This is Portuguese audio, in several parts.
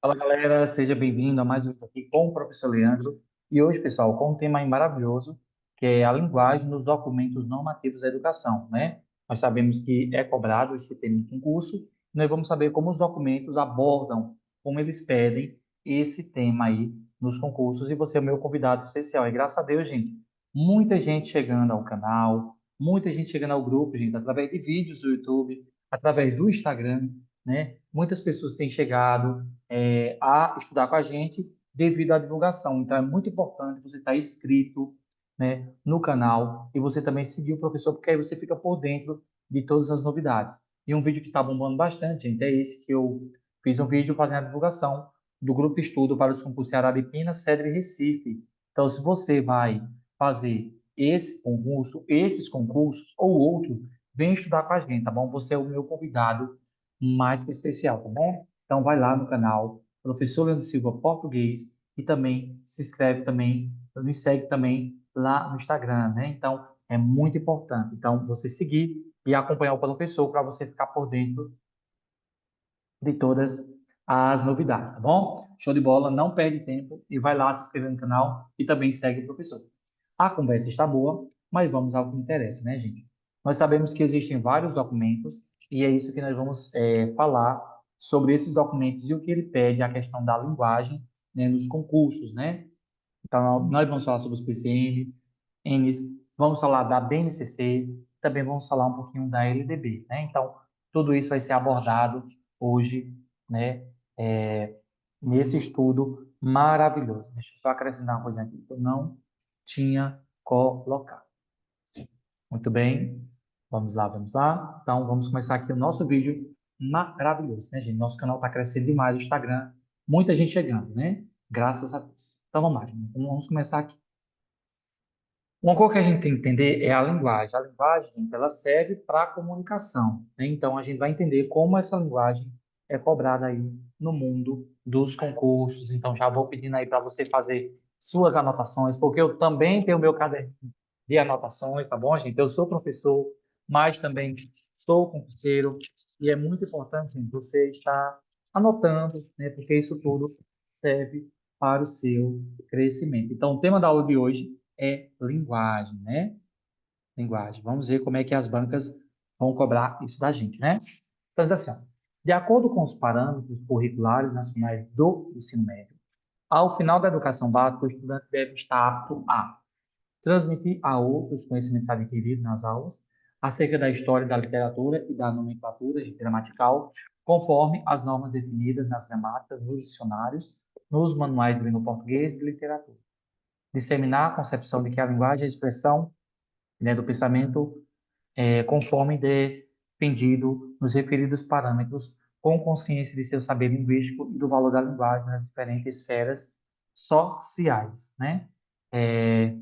Fala galera, seja bem-vindo a mais um vídeo aqui com o professor Leandro. E hoje, pessoal, com um tema aí maravilhoso, que é a linguagem nos documentos normativos da educação, né? Nós sabemos que é cobrado esse tema em concurso, e nós vamos saber como os documentos abordam, como eles pedem esse tema aí nos concursos. E você é o meu convidado especial. E graças a Deus, gente, muita gente chegando ao canal, muita gente chegando ao grupo, gente, através de vídeos do YouTube, através do Instagram, né? Muitas pessoas têm chegado a estudar com a gente devido à divulgação. Então, é muito importante você estar inscrito, né, no canal e você também seguir o professor, porque aí você fica por dentro de todas as novidades. E um vídeo que está bombando bastante, gente, é esse que eu fiz um vídeo fazendo a divulgação do Grupo Estudo para os concursos de Araripina, Cedro e Recife. Então, se você vai fazer esse concurso, esses concursos ou outro, vem estudar com a gente, tá bom? Você é o meu convidado mais que especial, tá bom? Então vai lá no canal Professor Leandro Silva Português e também se inscreve também, nos segue também lá no Instagram, né? Então é muito importante. Então você seguir e acompanhar o professor para você ficar por dentro de todas as novidades, tá bom? Show de bola, não perde tempo e vai lá se inscrever no canal e também segue o professor. A conversa está boa, mas vamos ao que interessa, né, gente? Nós sabemos que existem vários documentos e é isso que nós vamos falar sobre esses documentos e o que ele pede, a questão da linguagem, né, nos concursos, né? Então, nós vamos falar sobre os PCN, Ns, vamos falar da BNCC, também vamos falar um pouquinho da LDB, né? Então, tudo isso vai ser abordado hoje, né, é, nesse estudo maravilhoso. Deixa eu só acrescentar uma coisa aqui que eu não tinha colocado. Muito bem, vamos lá, vamos lá. Então, vamos começar aqui o nosso vídeo maravilhoso, né, gente? Nosso canal está crescendo demais, o Instagram, muita gente chegando, né? Graças a Deus. Então, vamos lá, gente. Vamos começar aqui. Uma coisa que a gente tem que entender é a linguagem. A linguagem, gente, ela serve para a comunicação, né? Então, a gente vai entender como essa linguagem é cobrada aí no mundo dos concursos. Então, já vou pedindo aí para você fazer suas anotações, porque eu também tenho o meu caderno de anotações, tá bom, gente? Eu sou professor, mas também sou concurseiro, e é muito importante, gente, você estar anotando, né? Porque isso tudo serve para o seu crescimento. Então, o tema da aula de hoje é linguagem, né? Linguagem. Vamos ver como é que as bancas vão cobrar isso da gente, né? Então, diz assim, ó, de acordo com os parâmetros curriculares nacionais do ensino médio, ao final da educação básica, o estudante deve estar apto a transmitir a outros conhecimentos adquiridos nas aulas acerca da história da literatura e da nomenclatura gramatical, conforme as normas definidas nas gramáticas, nos dicionários, nos manuais de língua portuguesa e de literatura. Disseminar a concepção de que a linguagem é a expressão, né, do pensamento conforme defendido nos referidos parâmetros, com consciência de seu saber linguístico e do valor da linguagem nas diferentes esferas sociais, né? É,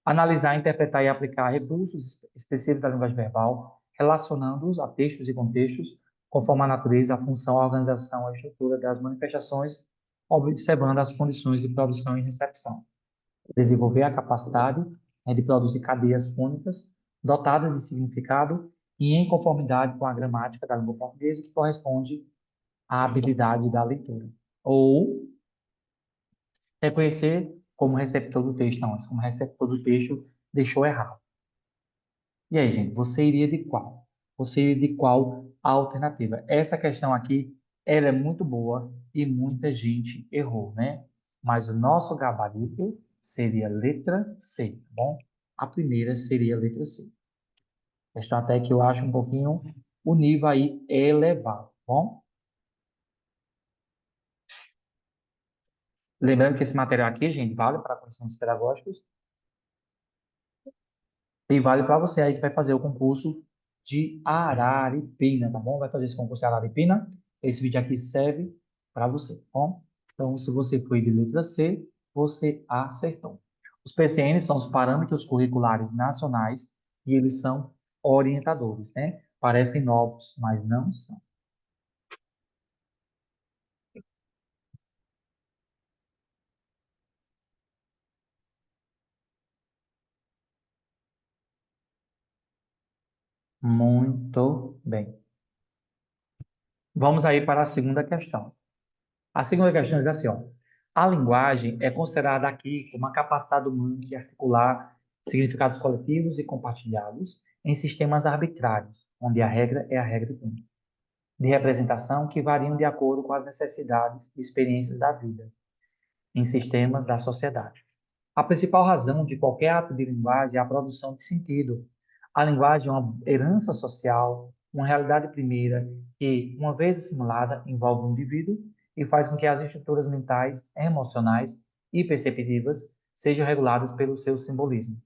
analisar, interpretar e aplicar recursos específicos da linguagem verbal, relacionando-os a textos e contextos, conforme a natureza, a função, a organização, a estrutura das manifestações, observando as condições de produção e recepção. Desenvolver a capacidade, de produzir cadeias fônicas dotadas de significado e em conformidade com a gramática da língua portuguesa, que corresponde à habilidade da leitura. Ou reconhecer como receptor do texto. Não, mas como receptor do texto deixou errado. E aí, gente, você iria de qual? Você iria de qual alternativa? Essa questão aqui, ela é muito boa e muita gente errou, né? Mas o nosso gabarito seria letra C, tá bom? A primeira seria a letra C. Questão até que eu acho um pouquinho o nível aí elevado, tá bom? Lembrando que esse material aqui, gente, vale para conhecimentos pedagógicos e vale para você aí que vai fazer o concurso de Araripina, tá bom? Vai fazer esse concurso de Araripina. Esse vídeo aqui serve para você, tá bom? Então, se você foi de letra C, você acertou. Os PCNs são os parâmetros curriculares nacionais e eles são orientadores, né? Parecem novos, mas não são. Muito bem. Vamos aí para a segunda questão. A segunda questão diz assim, ó, a linguagem é considerada aqui uma capacidade humana de articular significados coletivos e compartilhados em sistemas arbitrários, onde a regra é a regra de representação que variam de acordo com as necessidades e experiências da vida, em sistemas da sociedade. A principal razão de qualquer ato de linguagem é a produção de sentido. A linguagem é uma herança social, uma realidade primeira que, uma vez assimilada, envolve o indivíduo e faz com que as estruturas mentais, emocionais e perceptivas sejam reguladas pelo seu simbolismo.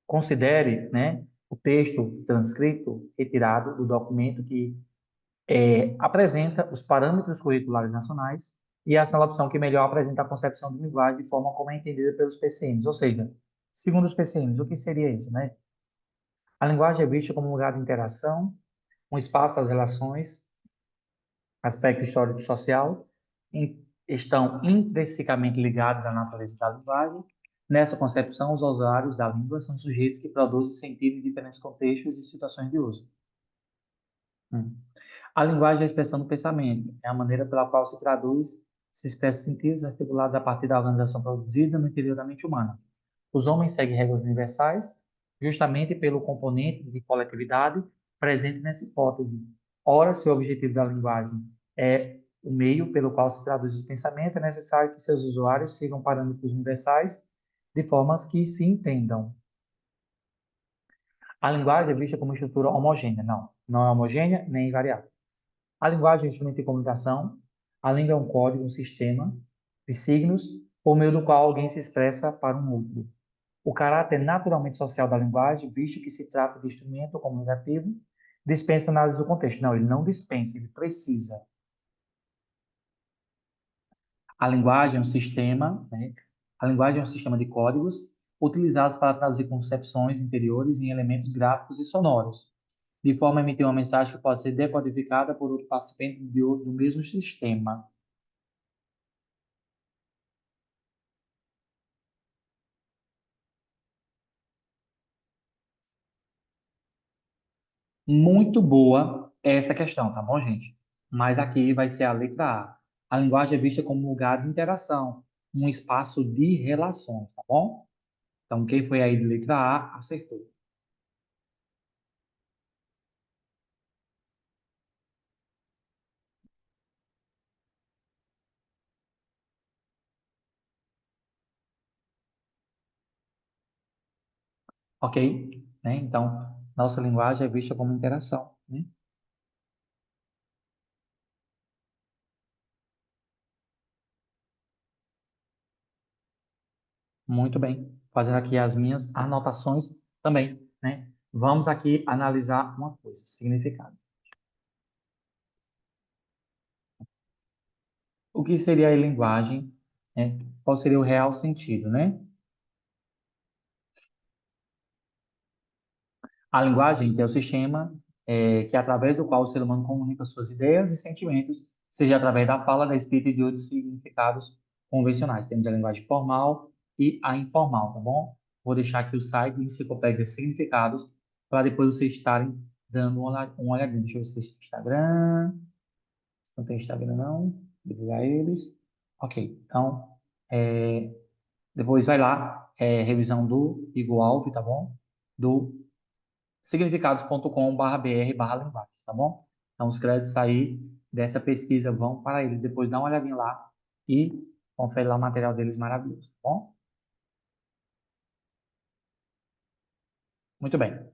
Considere, né, o texto transcrito retirado do documento que apresenta os parâmetros curriculares nacionais e essa é a opção que melhor apresenta a concepção de linguagem de forma como é entendida pelos PCNs. Ou seja, segundo os PCNs, o que seria isso, né? A linguagem é vista como um lugar de interação, um espaço das relações, aspecto histórico e social, estão intrinsecamente ligados à natureza da linguagem. Nessa concepção, os usuários da língua são sujeitos que produzem sentido em diferentes contextos e situações de uso. A linguagem é a expressão do pensamento, é a maneira pela qual se traduz, se expressa sentidos articulados a partir da organização produzida no interior da mente humana. Os homens seguem regras universais, justamente pelo componente de coletividade presente nessa hipótese. Ora, se o objetivo da linguagem é o meio pelo qual se traduz o pensamento, é necessário que seus usuários sigam parâmetros universais de formas que se entendam. A linguagem é vista como estrutura homogênea. Não, não é homogênea nem invariável. A linguagem é um instrumento de comunicação. A língua é um código, um sistema de signos por meio do qual alguém se expressa para um outro. O caráter naturalmente social da linguagem, visto que se trata de instrumento comunicativo, dispensa análise do contexto. Não, ele não dispensa, ele precisa. A linguagem é um sistema, né? A linguagem é um sistema de códigos utilizados para traduzir concepções interiores em elementos gráficos e sonoros, de forma a emitir uma mensagem que pode ser decodificada por outro participante do mesmo sistema. Muito boa essa questão, tá bom, gente? Mas aqui vai ser a letra A. A linguagem é vista como um lugar de interação, um espaço de relações, tá bom? Então, quem foi aí de letra A, acertou. Ok? Né? Então, nossa linguagem é vista como interação, né? Muito bem. Fazendo aqui as minhas anotações também, né? Vamos aqui analisar uma coisa, significado. O que seria a linguagem, né? Qual seria o real sentido, né? A linguagem é o sistema que, através do qual o ser humano comunica suas ideias e sentimentos, seja através da fala, da escrita e de outros significados convencionais. Temos a linguagem formal e a informal, tá bom? Vou deixar aqui o site do Enciclopédia de Significados para depois vocês estarem dando uma olhadinha. Deixa eu ver se tem Instagram. Se não tem Instagram, não. Divulgar eles. Ok, então, é, depois vai lá, revisão do Igor Alves, tá bom? Do significados.com.br/linguagem, tá bom? Então, os créditos aí dessa pesquisa vão para eles. Depois dá uma olhadinha lá e confere lá o material deles maravilhoso, tá bom? Muito bem.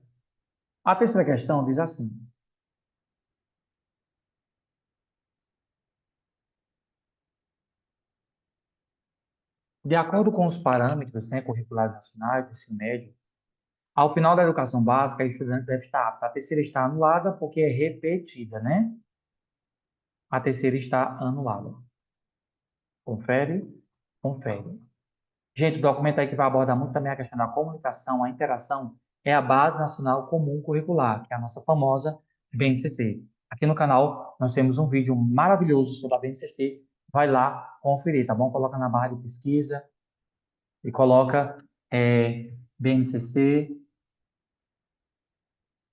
A terceira questão diz assim: de acordo com os parâmetros, né, curriculares nacionais do ensino médio, ao final da educação básica, a estudante deve estar apta. A terceira está anulada porque é repetida, né? A terceira está anulada. Confere? Confere. Gente, o documento aí que vai abordar muito também a questão da comunicação, a interação, é a Base Nacional Comum Curricular, que é a nossa famosa BNCC. Aqui no canal nós temos um vídeo maravilhoso sobre a BNCC. Vai lá conferir, tá bom? Coloca na barra de pesquisa e coloca BNCC,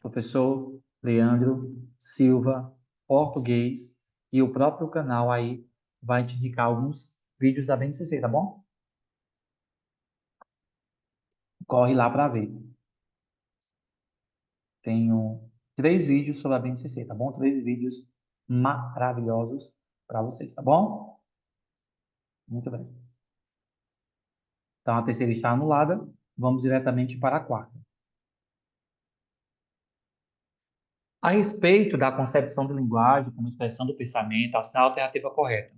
professor Leandro Silva, português, e o próprio canal aí vai te indicar alguns vídeos da BNCC, tá bom? Corre lá para ver. Tenho 3 vídeos sobre a BNCC, tá bom? 3 vídeos maravilhosos para vocês, tá bom? Muito bem. Então, a terceira está anulada. Vamos diretamente para a quarta. A respeito da concepção de linguagem como expressão do pensamento, a alternativa correta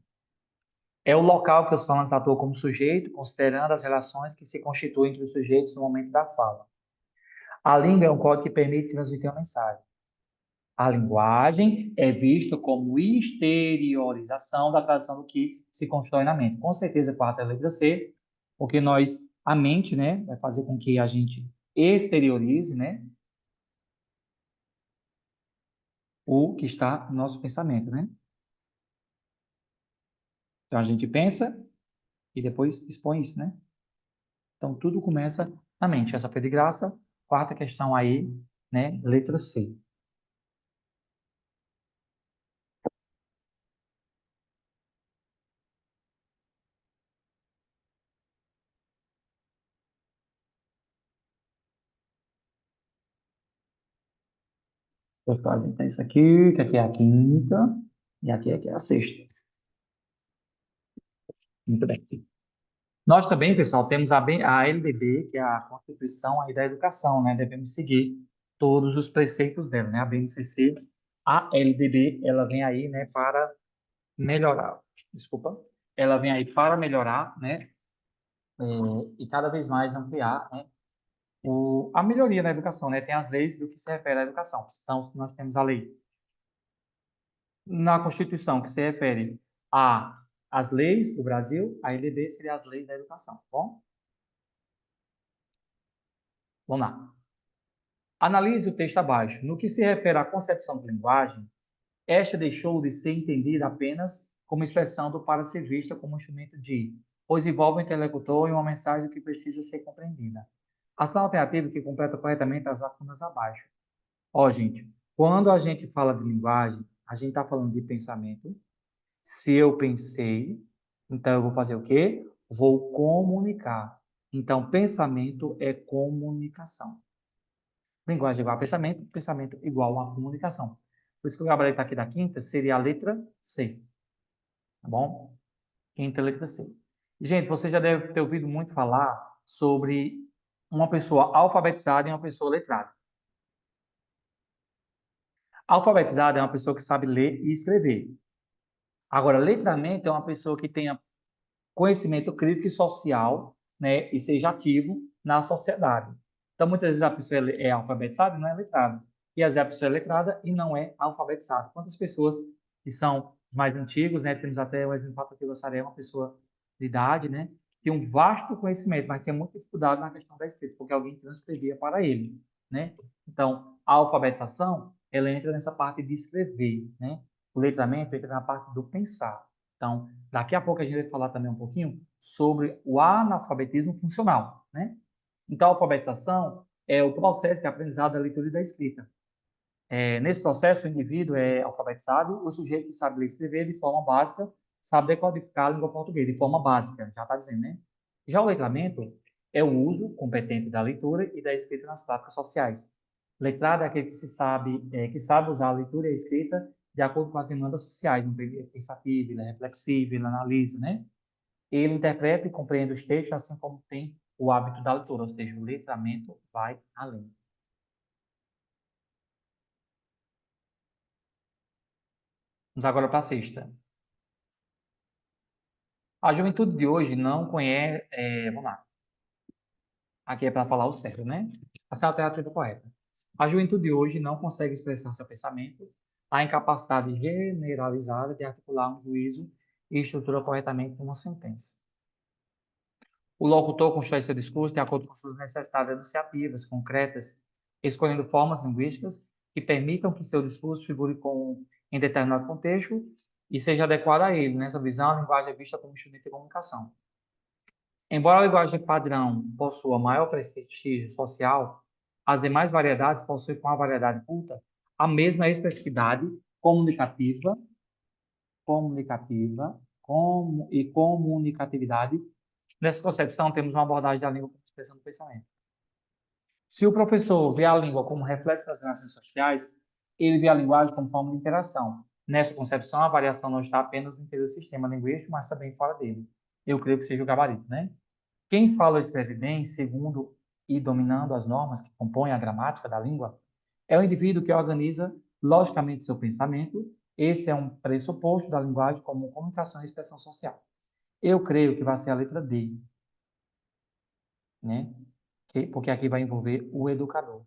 é o local que os falantes atuam como sujeito, considerando as relações que se constituem entre os sujeitos no momento da fala. A língua é um código que permite transmitir uma mensagem. A linguagem é vista como exteriorização da tradução do que se constrói na mente. Com certeza, a quarta é a letra C, porque a mente, né, vai fazer com que a gente exteriorize, né, o que está no nosso pensamento, né? Então, a gente pensa e depois expõe isso, né? Então, tudo começa na mente. Essa foi de graça. Quarta questão aí, né? Letra C. Então, a gente tem isso aqui, que aqui é a quinta, e aqui é a sexta. Muito bem. Nós também, pessoal, temos a LDB, que é a Constituição aí da Educação, né? Devemos seguir todos os preceitos dela, né? A BNCC, a LDB, ela vem aí, né, para melhorar. Desculpa. Ela vem aí para melhorar, né? E cada vez mais ampliar, né, a melhoria na educação, né? Tem as leis do que se refere à educação. Então, nós temos a lei na Constituição que se refere às leis do Brasil, a LDB seria as leis da educação, tá bom? Vamos lá. Analise o texto abaixo. No que se refere à concepção de linguagem, esta deixou de ser entendida apenas como expressão do para ser vista como instrumento de, pois envolve o interlocutor e uma mensagem que precisa ser compreendida. Ação alternativa que completa corretamente as lacunas abaixo. Ó, gente, quando a gente fala de linguagem, a gente está falando de pensamento. Se eu pensei, então eu vou fazer o quê? Vou comunicar. Então, pensamento é comunicação. Linguagem igual a pensamento, pensamento igual a comunicação. Por isso que o gabarito aqui da quinta seria a letra C. Tá bom? Quinta, letra C. Gente, você já deve ter ouvido muito falar sobre uma pessoa alfabetizada e uma pessoa letrada. Alfabetizada é uma pessoa que sabe ler e escrever. Agora, letramento é uma pessoa que tenha conhecimento crítico e social, né, e seja ativo na sociedade. Então, muitas vezes a pessoa é alfabetizada e não é letrada. E às vezes a pessoa é letrada e não é alfabetizada. Quantas pessoas que são mais antigos, né, temos até o exemplo que eu gostaria, uma pessoa de idade, né, que tem um vasto conhecimento, mas tem muita dificuldade na questão da escrita, porque alguém transcrevia para ele, né? Então, a alfabetização, ela entra nessa parte de escrever, né? O letramento entra na parte do pensar. Então, daqui a pouco a gente vai falar também um pouquinho sobre o analfabetismo funcional, né? Então, a alfabetização é o processo de aprendizado da leitura e da escrita. Nesse processo, o indivíduo é alfabetizado, o sujeito que sabe ler e escrever de forma básica, sabe decodificar a língua portuguesa de forma básica, já está dizendo, né? Já o letramento é o uso competente da leitura e da escrita nas práticas sociais. Letrado é aquele que sabe usar a leitura e a escrita de acordo com as demandas sociais, ele é pensativo, ele é reflexivo, ele analisa, né? Ele interpreta e compreende os textos, assim como tem o hábito da leitura, ou seja, o letramento vai além. Vamos agora para a sexta. A juventude de hoje não conhece. Vamos lá. Aqui é para falar o certo, né? Essa é a alternativa correta. A juventude de hoje não consegue expressar seu pensamento, a incapacidade generalizada de articular um juízo e estrutura corretamente uma sentença. O locutor constrói seu discurso de acordo com suas necessidades enunciativas, concretas, escolhendo formas linguísticas que permitam que seu discurso figure em determinado contexto e seja adequado a ele. Nessa visão, a linguagem é vista como instrumento de comunicação. Embora a linguagem padrão possua maior prestígio social, as demais variedades possuem com a variedade culta a mesma expressividade comunicativa, e comunicatividade. Nessa concepção, temos uma abordagem da língua como expressão do pensamento. Se o professor vê a língua como reflexo das relações sociais, ele vê a linguagem como forma de interação. Nessa concepção, a variação não está apenas no interior do sistema linguístico, mas também fora dele. Eu creio que seja o gabarito, né? Quem fala ou escreve bem, segundo e dominando as normas que compõem a gramática da língua, é o indivíduo que organiza logicamente seu pensamento. Esse é um pressuposto da linguagem como comunicação e expressão social. Eu creio que vai ser a letra D, né? Porque aqui vai envolver o educador.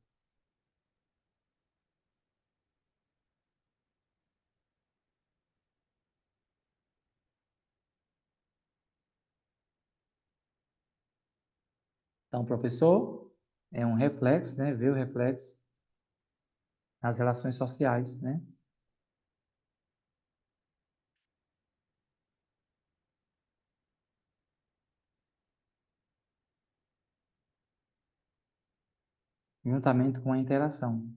Então, professor é um reflexo, né? Vê o reflexo nas relações sociais, né? Juntamente com a interação.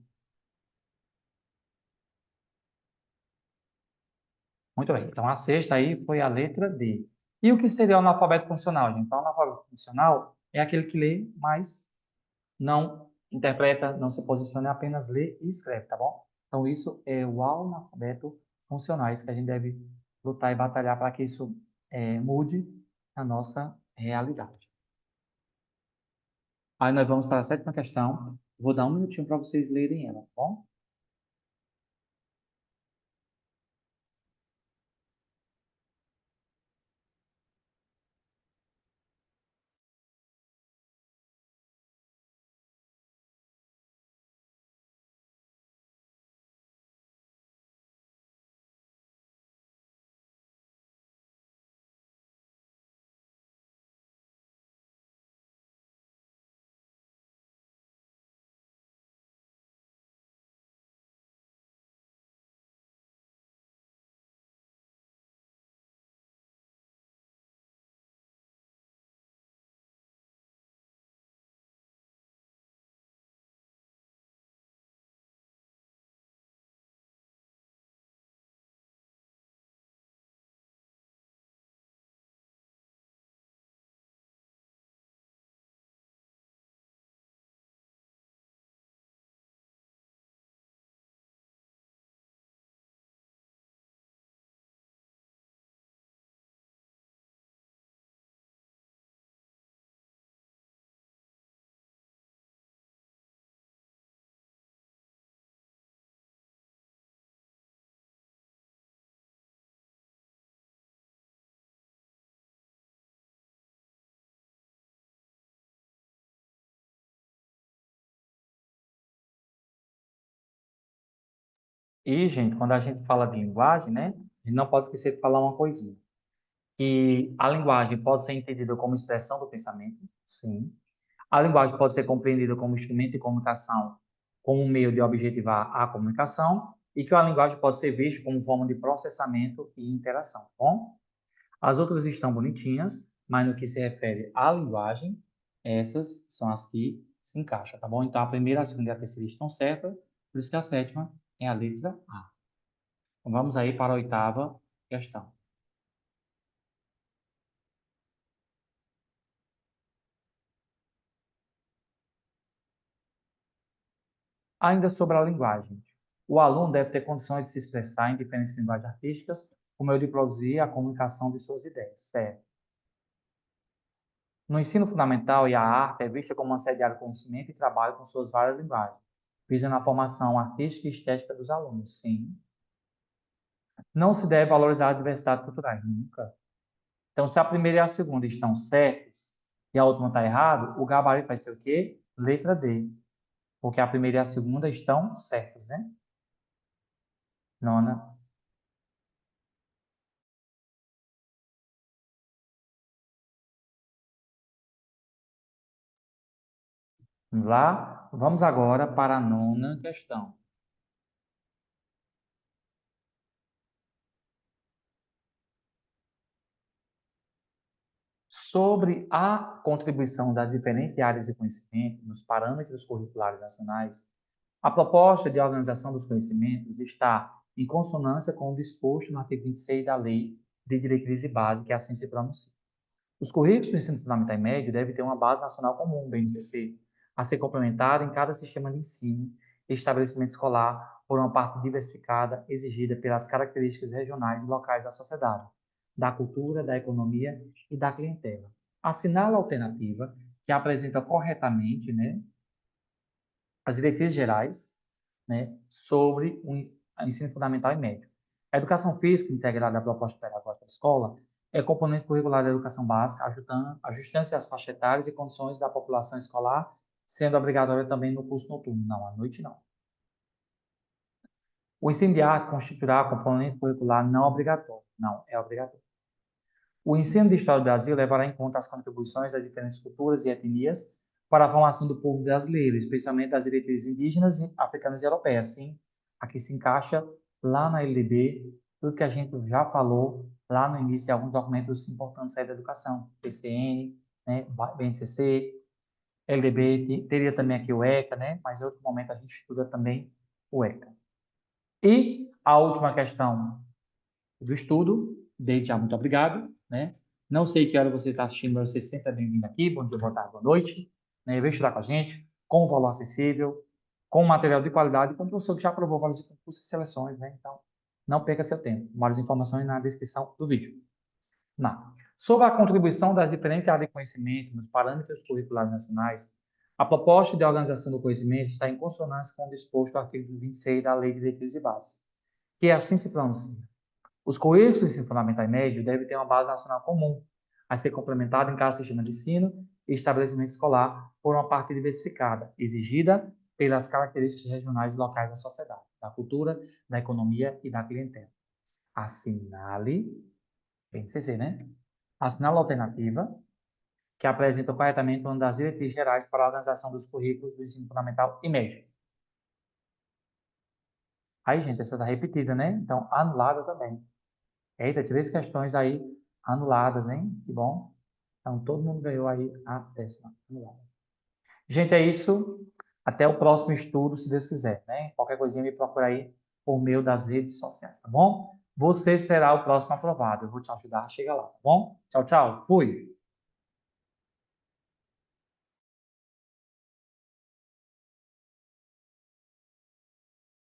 Muito bem. Então, a sexta aí foi a letra D. E o que seria o analfabeto funcional, gente? Então, o analfabeto funcional é aquele que lê, mas não interpreta, não se posiciona, apenas lê e escreve, tá bom? Então, isso é o analfabeto funcional. Isso que a gente deve lutar e batalhar para que isso mude a nossa realidade. Aí nós vamos para a sétima questão. Vou dar um minutinho para vocês lerem ela, tá bom? E, gente, quando a gente fala de linguagem, né, a gente não pode esquecer de falar uma coisinha. Que a linguagem pode ser entendida como expressão do pensamento, sim. A linguagem pode ser compreendida como instrumento de comunicação, como um meio de objetivar a comunicação, e que a linguagem pode ser vista como forma de processamento e interação, tá bom? As outras estão bonitinhas, mas no que se refere à linguagem, essas são as que se encaixam, tá bom? Então, a primeira, a segunda e a terceira estão certas, por isso que a sétima é a letra A. Então, vamos aí para a oitava questão. Ainda sobre a linguagem. O aluno deve ter condições de se expressar em diferentes linguagens artísticas, como meio de produzir a comunicação de suas ideias, certo? No ensino fundamental, e a arte é vista como uma sede de conhecimento e trabalho com suas várias linguagens, visando a formação artística e estética dos alunos, sim. Não se deve valorizar a diversidade cultural, nunca. Então, se a primeira e a segunda estão certas e a última está errada, o gabarito vai ser o quê? Letra D, porque a primeira e a segunda estão certas, né? Nona. Vamos lá? Vamos agora para a nona questão. Sobre a contribuição das diferentes áreas de conhecimento nos parâmetros curriculares nacionais, a proposta de organização dos conhecimentos está em consonância com o disposto no artigo 26 da Lei de diretriz e base, que assim se pronuncia. Os currículos do ensino fundamental e médio devem ter uma base nacional comum, BNCC, a ser complementada em cada sistema de ensino e estabelecimento escolar por uma parte diversificada exigida pelas características regionais e locais da sociedade, da cultura, da economia e da clientela. Assinala a alternativa que apresenta corretamente, né, as diretrizes gerais, né, sobre o ensino fundamental e médio. A educação física integrada à proposta pedagógica da escola é componente curricular da educação básica, ajustando-se às faixas etárias e condições da população escolar, sendo obrigatória também no curso noturno. Não, à noite não. O ensino de arte constituirá componente curricular não obrigatório. Não, é obrigatório. O ensino de História do Brasil levará em conta as contribuições das diferentes culturas e etnias para a formação do povo brasileiro, especialmente das diretrizes indígenas, africanas e europeias. Sim, aqui se encaixa lá na LDB, tudo que a gente já falou lá no início de alguns documentos importantes aí da educação, PCN, né, BNCC, LDB, teria também aqui o ECA, né, mas em outro momento a gente estuda também o ECA. E a última questão do estudo. Desde já, muito obrigado. Né? Não sei que hora você está assistindo, mas você sempre é bem-vindo aqui. Bom dia, boa tarde, boa noite. Né? Vem estudar com a gente, com valor acessível, com material de qualidade, com o professor que já aprovou vários concursos e seleções. Né? Então, não perca seu tempo. Mais informações na descrição do vídeo. Não. Sobre a contribuição das diferentes áreas de conhecimento nos parâmetros curriculares nacionais, a proposta de organização do conhecimento está em consonância com o disposto do artigo 26 da Lei de Diretrizes e Bases, que assim se pronuncia. Os currículos do ensino fundamental e médio devem ter uma base nacional comum, a ser complementada em cada sistema de ensino e estabelecimento escolar por uma parte diversificada, exigida pelas características regionais e locais da sociedade, da cultura, da economia e da clientela. Assinale, BNCC, né? Assinale a alternativa que apresenta corretamente uma das diretrizes gerais para a organização dos currículos do ensino fundamental e médio. Aí, gente, essa está repetida, né? Então, anulada também. Eita, 3 questões aí anuladas, hein? Que bom. Então, todo mundo ganhou aí a 10ª anulada. Gente, é isso. Até o próximo estudo, se Deus quiser, né? Qualquer coisinha me procura aí por meio das redes sociais, tá bom? Você será o próximo aprovado. Eu vou te ajudar a chegar lá, tá bom? Tchau, tchau. Fui.